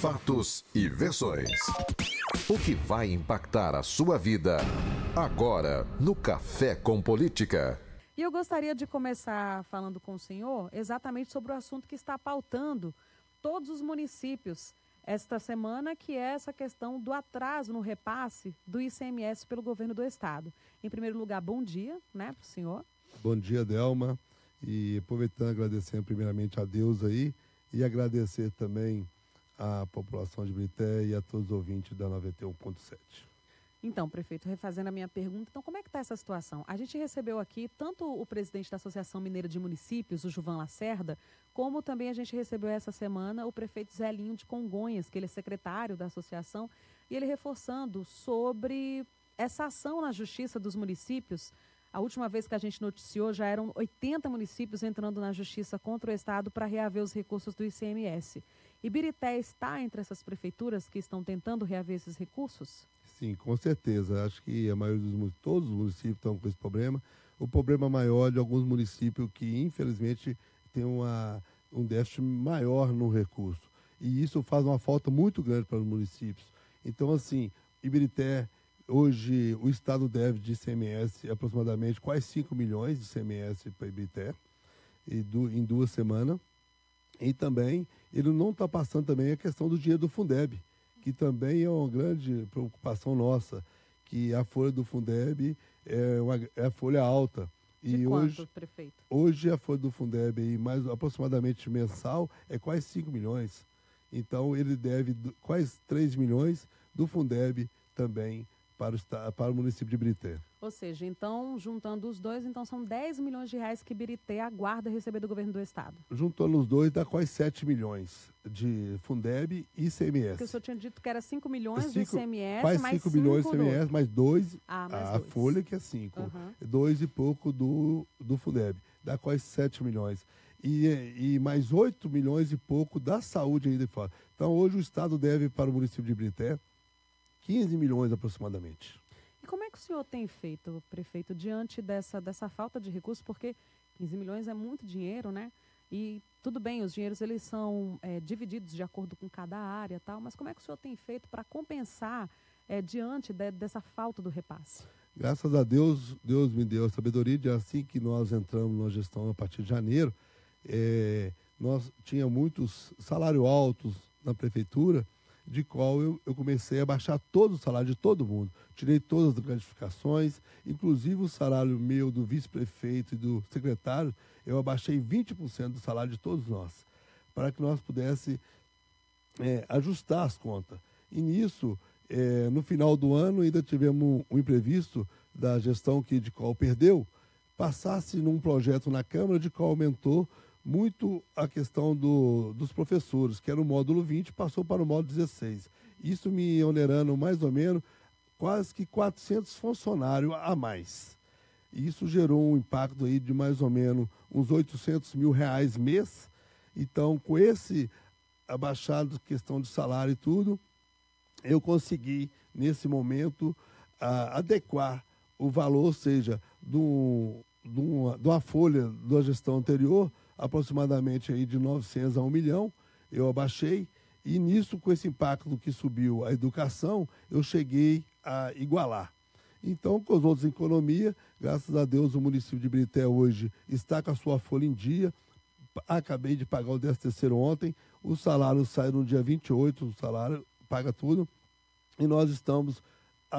Fatos e versões. O que vai impactar a sua vida agora no Café com Política. E eu gostaria de começar falando com o senhor exatamente sobre o assunto que está pautando todos os municípios esta semana, que é essa questão do atraso no repasse do ICMS pelo governo do estado. Em primeiro lugar, bom dia, né, para o senhor. Bom dia, Delma. E aproveitando, agradecendo primeiramente a Deus aí e agradecer também à população de Birité e a todos os ouvintes da 91.7. Então, prefeito, refazendo a minha pergunta, então como é que está essa situação? A gente recebeu aqui tanto o presidente da Associação Mineira de Municípios, o Juvan Lacerda, como também a gente recebeu essa semana o prefeito Zelinho de Congonhas, que ele é secretário da associação, e ele reforçando sobre essa ação na Justiça dos municípios. A última vez que a gente noticiou, já eram 80 municípios entrando na Justiça contra o Estado para reaver os recursos do ICMS. E Birité está entre essas prefeituras que estão tentando reaver esses recursos? Sim, com certeza. Acho que a maioria todos os municípios estão com esse problema. O problema maior de alguns municípios que, infelizmente, tem um déficit maior no recurso. E isso faz uma falta muito grande para os municípios. Então, assim, Ibirité, hoje o Estado deve de ICMS aproximadamente quase 5 milhões de ICMS para Ibirité em 2 semanas. E também ele não está passando também a questão do dinheiro do Fundeb, que também é uma grande preocupação nossa, que a folha do Fundeb é a folha alta. De quanto, prefeito? Hoje a folha do Fundeb, mais aproximadamente mensal, é quase 5 milhões. Então ele deve quase 3 milhões do Fundeb também para o município de Birité. Ou seja, então, juntando os dois, então são 10 milhões de reais que Birité aguarda receber do governo do estado. Juntando os dois, dá quase 7 milhões de Fundeb e ICMS. Porque o senhor tinha dito que era 5 milhões de ICMS, quase mais 5 milhões de ICMS, mais 2, a folha que é 5. 2 e pouco do Fundeb. Dá quase 7 milhões. E mais 8 milhões e pouco da saúde ainda fora. Então, hoje o estado deve para o município de Birité 15 milhões aproximadamente. E como é que o senhor tem feito, prefeito, diante dessa falta de recursos? Porque 15 milhões é muito dinheiro, né? E tudo bem, os dinheiros eles são divididos de acordo com cada área e tal, mas como é que o senhor tem feito para compensar diante dessa falta do repasse? Graças a Deus, Deus me deu a sabedoria de assim que nós entramos na gestão a partir de janeiro, nós tínhamos muitos salários altos na prefeitura, de qual eu comecei a baixar todo o salário de todo mundo. Tirei todas as gratificações, inclusive o salário meu, do vice-prefeito e do secretário, eu abaixei 20% do salário de todos nós, para que nós pudéssemos ajustar as contas. E nisso, no final do ano, ainda tivemos um imprevisto da gestão de qual perdeu, passasse num projeto na Câmara de qual aumentou muito a questão dos professores, que era o módulo 20, passou para o módulo 16. Isso me onerando mais ou menos quase que 400 funcionários a mais. E isso gerou um impacto aí de mais ou menos uns 800 mil reais mês. Então, com esse abaixado questão de salário e tudo, eu consegui, nesse momento, adequar o valor, ou seja, de uma folha da gestão anterior, aproximadamente aí de 900 a 1 milhão, eu abaixei, e nisso, com esse impacto que subiu a educação, eu cheguei a igualar. Então, com as outras economias, graças a Deus, o município de Birité hoje está com a sua folha em dia. Acabei de pagar o 13º ontem, o salário sai no dia 28, o salário paga tudo, e nós estamos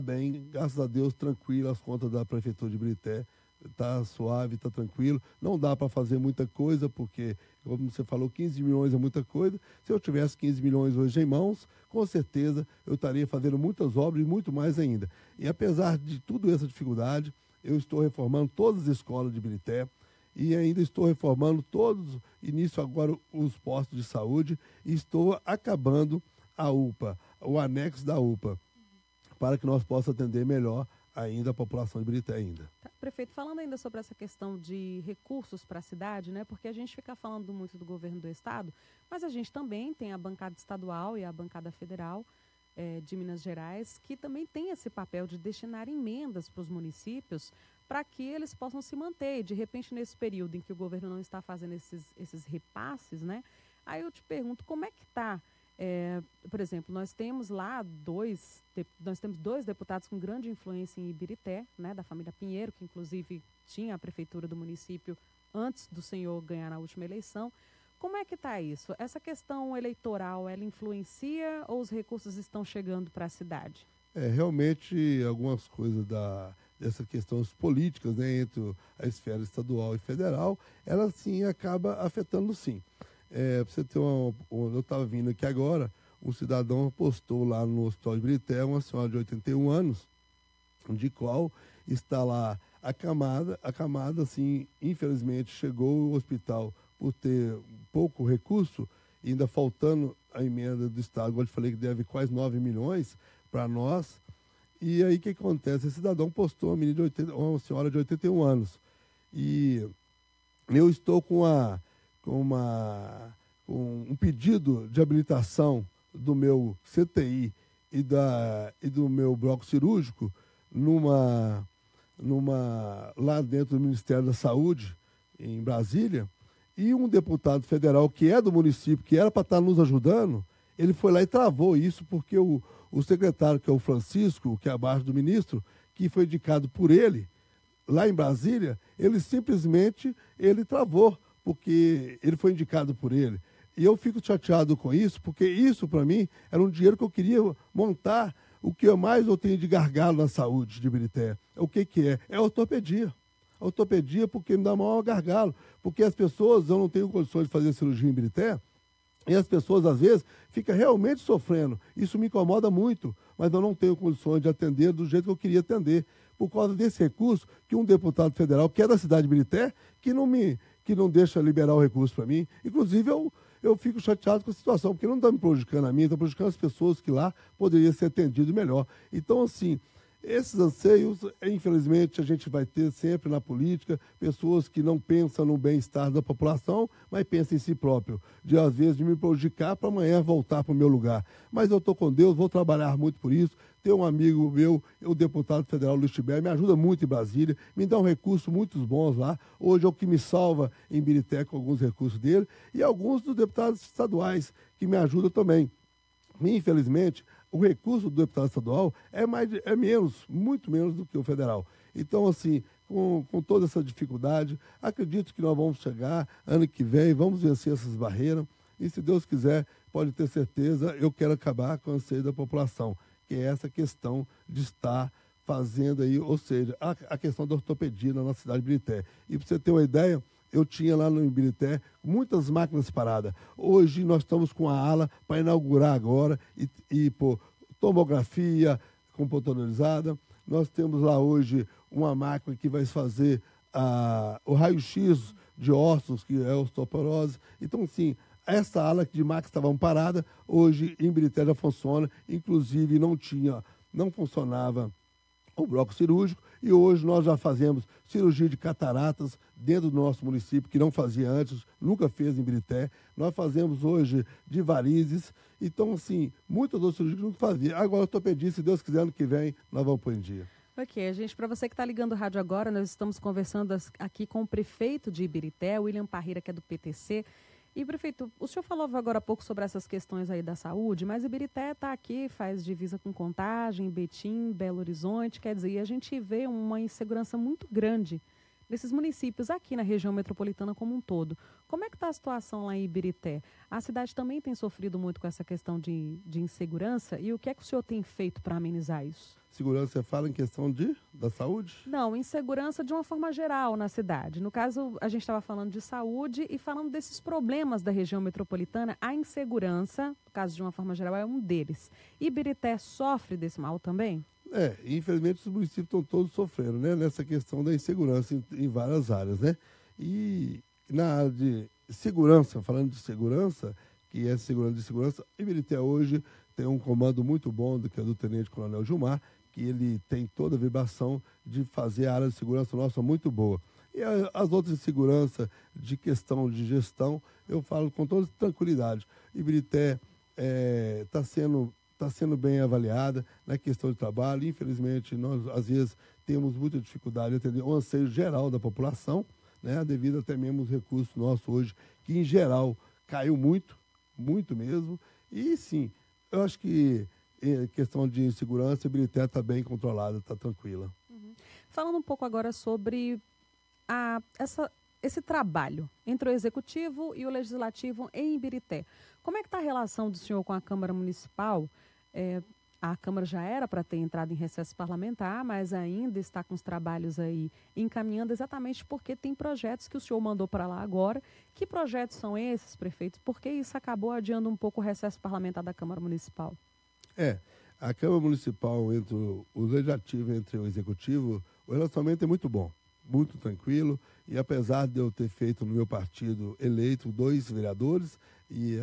bem, graças a Deus, tranquilo, as contas da prefeitura de Birité está suave, está tranquilo. Não dá para fazer muita coisa, porque, como você falou, 15 milhões é muita coisa. Se eu tivesse 15 milhões hoje em mãos, com certeza eu estaria fazendo muitas obras e muito mais ainda. E apesar de toda essa dificuldade, eu estou reformando todas as escolas de Birité e ainda estou reformando todos, início agora, os postos de saúde, e estou acabando a UPA, o anexo da UPA, para que nós possamos atender melhor ainda a população de Birité ainda. Tá, prefeito, falando ainda sobre essa questão de recursos para a cidade, né? Porque a gente fica falando muito do governo do estado, mas a gente também tem a bancada estadual e a bancada federal de Minas Gerais, que também tem esse papel de destinar emendas para os municípios para que eles possam se manter. De repente, nesse período em que o governo não está fazendo esses repasses, né? Aí eu te pergunto, como é que está Por exemplo, nós temos lá dois deputados com grande influência em Ibirité, né, da família Pinheiro, que inclusive tinha a prefeitura do município antes do senhor ganhar na última eleição. Como é que está isso? Essa questão eleitoral, ela influencia ou os recursos estão chegando para a cidade? Realmente, algumas coisas dessas questões políticas, né, entre a esfera estadual e federal, ela sim acaba afetando sim. Para você ter eu estava vindo aqui agora, um cidadão postou lá no Hospital de Ibirité, uma senhora de 81 anos, de qual está lá acamada, assim, infelizmente chegou ao hospital por ter pouco recurso, ainda faltando a emenda do Estado, agora eu falei que deve quase 9 milhões para nós. E aí o que acontece? Esse cidadão postou uma senhora de 81 anos. E eu estou com um pedido de habilitação do meu CTI e do meu bloco cirúrgico lá dentro do Ministério da Saúde, em Brasília, e um deputado federal que é do município, que era para estar nos ajudando, ele foi lá e travou isso, porque o secretário, que é o Francisco, que é abaixo do ministro, que foi indicado por ele, lá em Brasília, ele simplesmente travou, porque ele foi indicado por ele. E eu fico chateado com isso, porque isso, para mim, era um dinheiro que eu queria montar o que mais eu tenho de gargalo na saúde de Ibirité. O que é? É a ortopedia. A ortopedia, porque me dá maior gargalo. Porque as pessoas, eu não tenho condições de fazer cirurgia em Ibirité, e as pessoas, às vezes, ficam realmente sofrendo. Isso me incomoda muito, mas eu não tenho condições de atender do jeito que eu queria atender. Por causa desse recurso, que um deputado federal, que é da cidade de Ibirité, que não deixa liberar o recurso para mim. Inclusive, eu fico chateado com a situação, porque não está me prejudicando a mim, está prejudicando as pessoas que lá poderiam ser atendidas melhor. Então, assim, esses anseios, infelizmente, a gente vai ter sempre na política pessoas que não pensam no bem-estar da população, mas pensam em si próprio, às vezes, de me prejudicar para amanhã voltar para o meu lugar. Mas eu estou com Deus, vou trabalhar muito por isso. Tem um amigo meu, o deputado federal Luiz Tibério, me ajuda muito em Brasília, me dá um recurso muito bons lá. Hoje é o que me salva em Ibirité com alguns recursos dele, e alguns dos deputados estaduais que me ajudam também. Infelizmente, o recurso do deputado estadual é menos, muito menos do que o federal. Então, assim, com toda essa dificuldade, acredito que nós vamos chegar ano que vem, vamos vencer essas barreiras, e se Deus quiser, pode ter certeza, eu quero acabar com o anseio da população, que é essa questão de estar fazendo aí, ou seja, a questão da ortopedia na nossa cidade de Ibirité. E para você ter uma ideia, eu tinha lá no Ibirité muitas máquinas paradas. Hoje nós estamos com a ala para inaugurar agora e pô, tomografia computadorizada. Nós temos lá hoje uma máquina que vai fazer o raio-x de ossos, que é a osteoporose. Então, sim, essa ala de máquinas estavam parada, hoje em Ibirité já funciona, inclusive não funcionava o bloco cirúrgico, e hoje nós já fazemos cirurgia de cataratas dentro do nosso município, que não fazia antes, nunca fez em Ibirité. Nós fazemos hoje de varizes, então, assim, muitas outras cirurgias que nunca fazia. Agora eu estou pedindo, se Deus quiser, ano que vem, nós vamos pôr em dia. Ok, gente, para você que está ligando o rádio agora, nós estamos conversando aqui com o prefeito de Ibirité, William Parreira, que é do PTC. E, prefeito, o senhor falou agora há pouco sobre essas questões aí da saúde, mas Ibirité está aqui, faz divisa com Contagem, Betim, Belo Horizonte, quer dizer, e a gente vê uma insegurança muito grande desses municípios aqui na região metropolitana como um todo. Como é que está a situação lá em Ibirité? A cidade também tem sofrido muito com essa questão de insegurança, e o que é que o senhor tem feito para amenizar isso? Segurança, você fala em questão da saúde? Não, insegurança de uma forma geral na cidade. No caso, a gente estava falando de saúde e falando desses problemas da região metropolitana. A insegurança, no caso de uma forma geral, é um deles. Ibirité sofre desse mal também? Infelizmente os municípios estão todos sofrendo, né, nessa questão da insegurança em várias áreas, né? E na área de segurança, falando de segurança, que é segurança de segurança, Ibirité hoje tem um comando muito bom, que é do Tenente Coronel Gilmar, que ele tem toda a vibração de fazer a área de segurança nossa muito boa. E as outras de segurança, de questão de gestão, eu falo com toda tranquilidade. Ibirité está sendo bem avaliada na questão de trabalho. Infelizmente, nós, às vezes, temos muita dificuldade de atender o anseio geral da população, né, devido até mesmo aos recursos nossos hoje, que, em geral, caiu muito, muito mesmo. E sim, eu acho que em questão de insegurança, a Ibirité está bem controlada, está tranquila. Falando um pouco agora sobre esse trabalho entre o Executivo e o Legislativo em Ibirité. Como é que está a relação do senhor com a Câmara Municipal? A Câmara já era para ter entrado em recesso parlamentar, mas ainda está com os trabalhos aí encaminhando exatamente porque tem projetos que o senhor mandou para lá agora. Que projetos são esses, prefeito? Por que isso acabou adiando um pouco o recesso parlamentar da Câmara Municipal? A Câmara Municipal, entre o Legislativo e entre o Executivo, o relacionamento é muito bom, muito tranquilo, e apesar de eu ter feito no meu partido eleito 2 vereadores e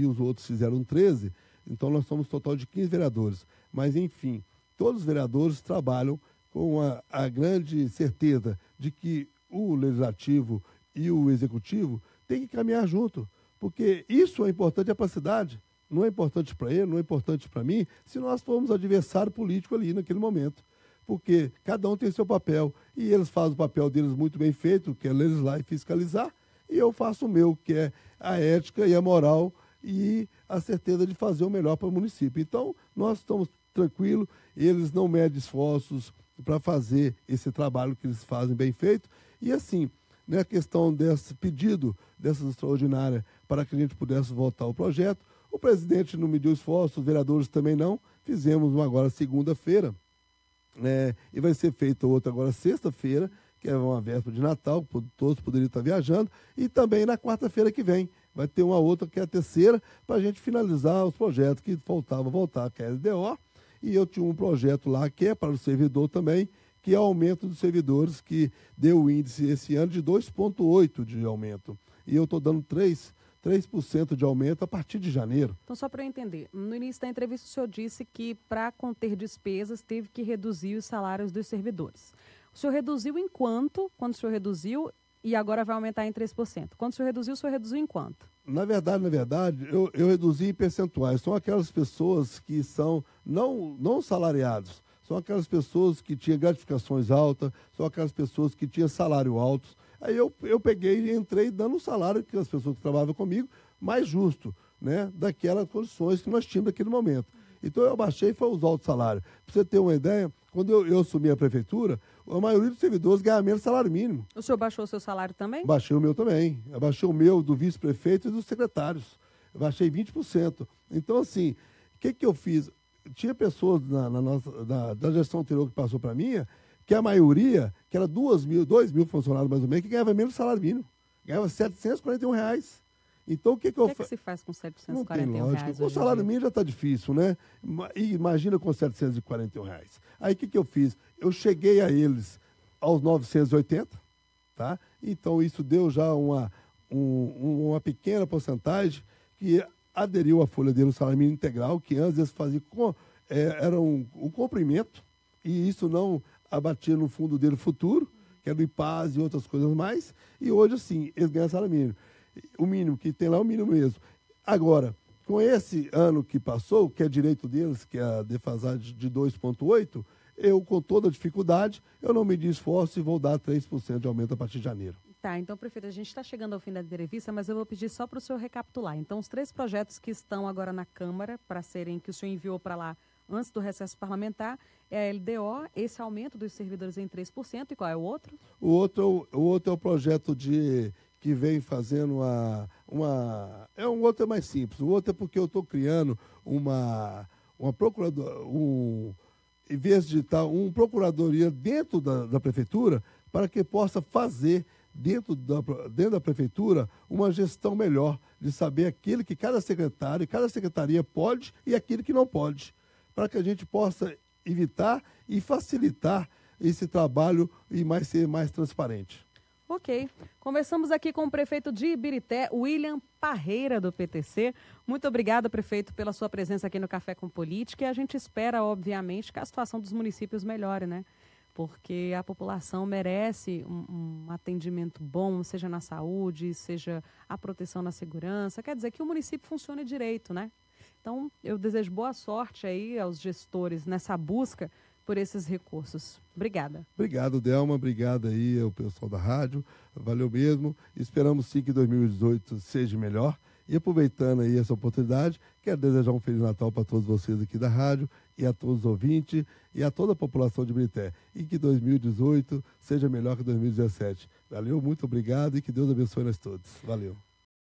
os outros fizeram 13, então nós somos um total de 15 vereadores. Mas, enfim, todos os vereadores trabalham com a grande certeza de que o Legislativo e o Executivo têm que caminhar junto, porque isso é importante para a cidade. Não é importante para ele, não é importante para mim, se nós formos adversário político ali naquele momento. Porque cada um tem seu papel, e eles fazem o papel deles muito bem feito, que é legislar e fiscalizar, e eu faço o meu, que é a ética e a moral e a certeza de fazer o melhor para o município. Então, nós estamos tranquilos, eles não medem esforços para fazer esse trabalho que eles fazem bem feito. E assim, a questão desse pedido, dessa extraordinária, para que a gente pudesse votar o projeto, o presidente não mediu esforço, os vereadores também não. Fizemos uma agora segunda-feira, e vai ser feita outra agora sexta-feira, que é uma véspera de Natal, todos poderiam estar viajando, e também na quarta-feira que vem. Vai ter uma outra, que é a terceira, para a gente finalizar os projetos que faltava voltar, que é a LDO. E eu tinha um projeto lá que é para o servidor também, que é o aumento dos servidores, que deu o índice esse ano de 2,8% de aumento. E eu estou dando 3% de aumento a partir de janeiro. Então, só para eu entender, no início da entrevista o senhor disse que para conter despesas teve que reduzir os salários dos servidores. O senhor reduziu em quanto, quando o senhor reduziu, e agora vai aumentar em 3%? Quando o senhor reduziu em quanto? Na verdade, eu reduzi em percentuais. São aquelas pessoas que são não salariados, são aquelas pessoas que tinham gratificações altas, são aquelas pessoas que tinham salário alto. Aí eu peguei e entrei dando um salário que as pessoas que trabalhavam comigo mais justo, daquelas condições que nós tínhamos naquele momento. Então eu abaixei e foi usar o salário. Para você ter uma ideia, quando eu assumi a prefeitura, a maioria dos servidores ganhava menos salário mínimo. O senhor baixou o seu salário também? Baixei o meu também. Eu baixei o meu, do vice-prefeito e dos secretários. Eu baixei 20%. Então, assim, o que eu fiz? Tinha pessoas da gestão anterior que passou para mim, que a maioria, que era 2 mil funcionários mais ou menos, que ganhava menos salário mínimo. Ganhava R$741. Então, o que eu faço? O que se faz com R$741? Não tem lógica. O salário mínimo já está difícil, né? E imagina com R$741. Aí, o que eu fiz? Eu cheguei a eles aos 980, tá? Então, isso deu já uma pequena porcentagem que aderiu à folha dele, o salário mínimo integral, que antes eles faziam, era um comprimento, e isso não abatia no fundo dele futuro, que era do IPAS e outras coisas mais, e hoje, assim, eles ganham salário mínimo. O mínimo que tem lá é o mínimo mesmo. Agora, com esse ano que passou, que é direito deles, que é a defasagem de 2,8%, eu, com toda a dificuldade, eu não medi esforço e vou dar 3% de aumento a partir de janeiro. Tá, então, prefeito, a gente está chegando ao fim da entrevista, mas eu vou pedir só para o senhor recapitular. Então, os 3 projetos que estão agora na Câmara, que o senhor enviou para lá antes do recesso parlamentar, é a LDO, esse aumento dos servidores em 3%, e qual é o outro? O outro é o projeto que vem fazendo um outro é mais simples. O outro é porque eu estou criando uma em vez de estar uma procuradoria dentro da prefeitura, para que possa fazer dentro da prefeitura uma gestão melhor, de saber aquilo que cada secretário e cada secretaria pode e aquilo que não pode, para que a gente possa evitar e facilitar esse trabalho e ser mais transparente. Ok. Conversamos aqui com o prefeito de Ibirité, William Parreira, do PTC. Muito obrigada, prefeito, pela sua presença aqui no Café com Política. E a gente espera, obviamente, que a situação dos municípios melhore, né? Porque a população merece um atendimento bom, seja na saúde, seja a proteção na segurança. Quer dizer, que o município funcione direito, né? Então, eu desejo boa sorte aí aos gestores nessa busca por esses recursos. Obrigada. Obrigado, Delma. Obrigado aí ao pessoal da rádio. Valeu mesmo. Esperamos sim que 2018 seja melhor E aproveitando aí essa oportunidade, quero desejar um Feliz Natal para todos vocês aqui da rádio e a todos os ouvintes e a toda a população de Ibirité. E que 2018 seja melhor que 2017. Valeu, muito obrigado e que Deus abençoe nós todos. Valeu.